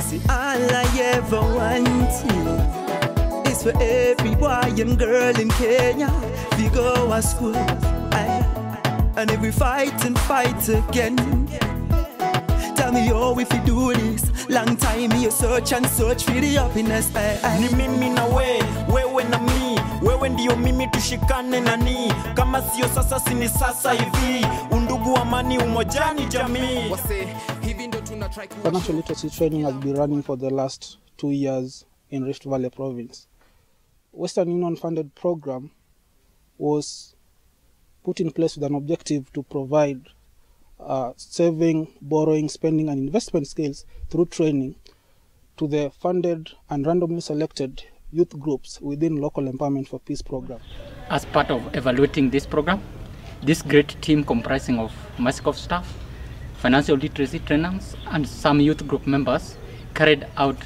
See, all I ever wanted is for every boy and girl in Kenya to go to school. And if we fight and fight again, tell me how if you do this. Long time you search and search for the happiness. Ni mimi na wewe na mi, wewe ndio mimi tushikane nani. Kama sio sasa sini sasa hivi, undugu amani umojani jamii. Financial literacy training has been running for the last 2 years in Rift Valley province. Western Union funded program was put in place with an objective to provide saving, borrowing, spending and investment skills through training to the funded and randomly selected youth groups within Local Empowerment for Peace program. As part of evaluating this program, this great team comprising of MASCOF staff, financial literacy trainers and some youth group members carried out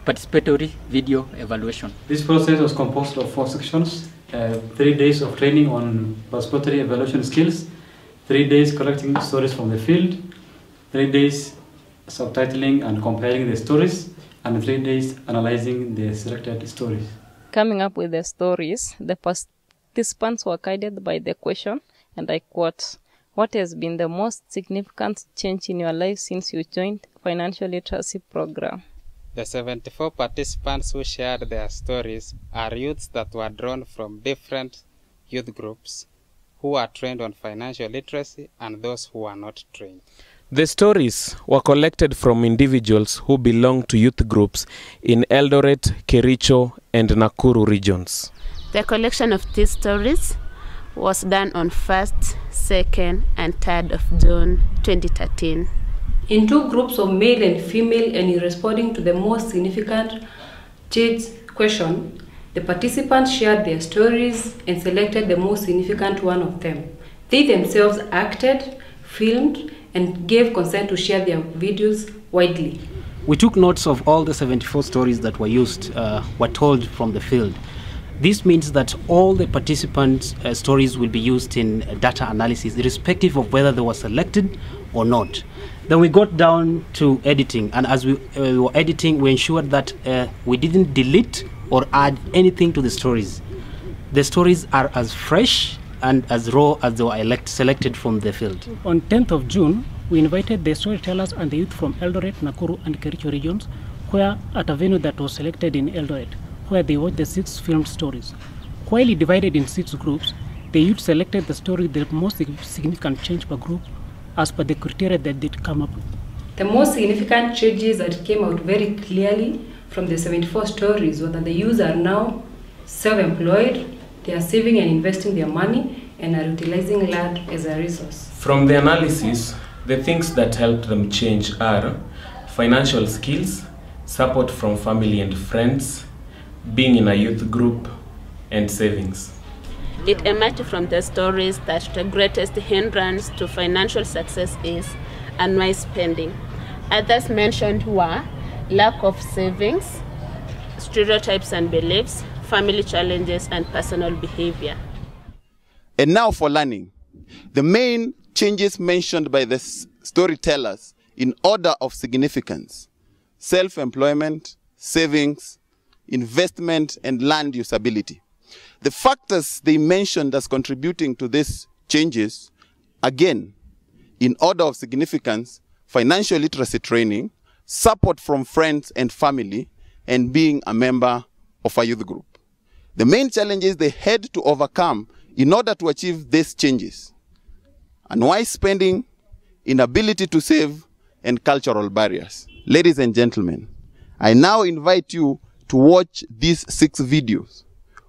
participatory video evaluation. This process was composed of 4 sections, 3 days of training on participatory evaluation skills, 3 days collecting stories from the field, 3 days subtitling and comparing the stories, and 3 days analyzing the selected stories. Coming up with the stories, the participants were guided by the question, and I quote, "What has been the most significant change in your life since you joined financial literacy program?" The 74 participants who shared their stories are youths that were drawn from different youth groups who are trained on financial literacy and those who are not trained. The stories were collected from individuals who belong to youth groups in Eldoret, Kericho, and Nakuru regions. The collection of these stories was done on 1st, 2nd, and 3rd of June 2013. In 2 groups of male and female, and in responding to the most significant change question, the participants shared their stories and selected the most significant one of them. They themselves acted, filmed, and gave consent to share their videos widely. We took notes of all the 74 stories that were used, were told from the field. This means that all the participants' stories will be used in data analysis, irrespective of whether they were selected or not. Then we got down to editing, and as we were editing, we ensured that we didn't delete or add anything to the stories. The stories are as fresh and as raw as they were selected from the field. On 10th of June, we invited the storytellers and the youth from Eldoret, Nakuru and Kericho regions, where at a venue that was selected in Eldoret, where they watched the 6 filmed stories. While divided in 6 groups, the youth selected the story the most significant change per group as per the criteria that they'd come up with. The most significant changes that came out very clearly from the 74 stories were that the youth are now self-employed, they are saving and investing their money, and are utilizing land as a resource. From the analysis, the things that helped them change are financial skills, support from family and friends, being in a youth group, and savings. It emerged from the stories that the greatest hindrance to financial success is unwise spending. Others mentioned were lack of savings, stereotypes and beliefs, family challenges, and personal behavior. And now for learning. The main changes mentioned by the storytellers in order of significance: self-employment, savings, investment, and land usability. The factors they mentioned as contributing to these changes, again, in order of significance: financial literacy training, support from friends and family, and being a member of a youth group. The main challenges they had to overcome in order to achieve these changes: unwise spending, inability to save, and cultural barriers. Ladies and gentlemen, I now invite you to watch these 6 videos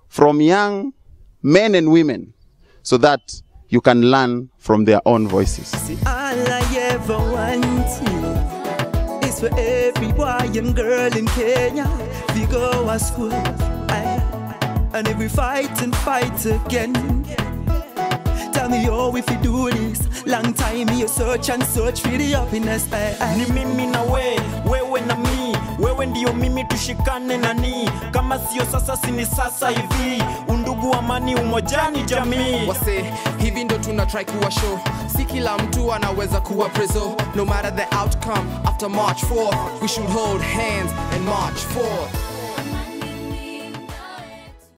from young men and women so that you can learn from their own voices. See, all I ever wanted is for every boy and girl in Kenya to go to school. And if we fight and fight again, tell me how if you do this. Long time you search and search for the happiness. Ni mimi na wewe na mi, wewe ndio mimi tushikane nani, kama sio sasa sini sasa hivi, undugu amani umojani jamii. Wase, hivi ndo tuna try kuwa show, si kila mtu anaweza kuwa preso, no matter the outcome after March 4th, we should hold hands and march forth.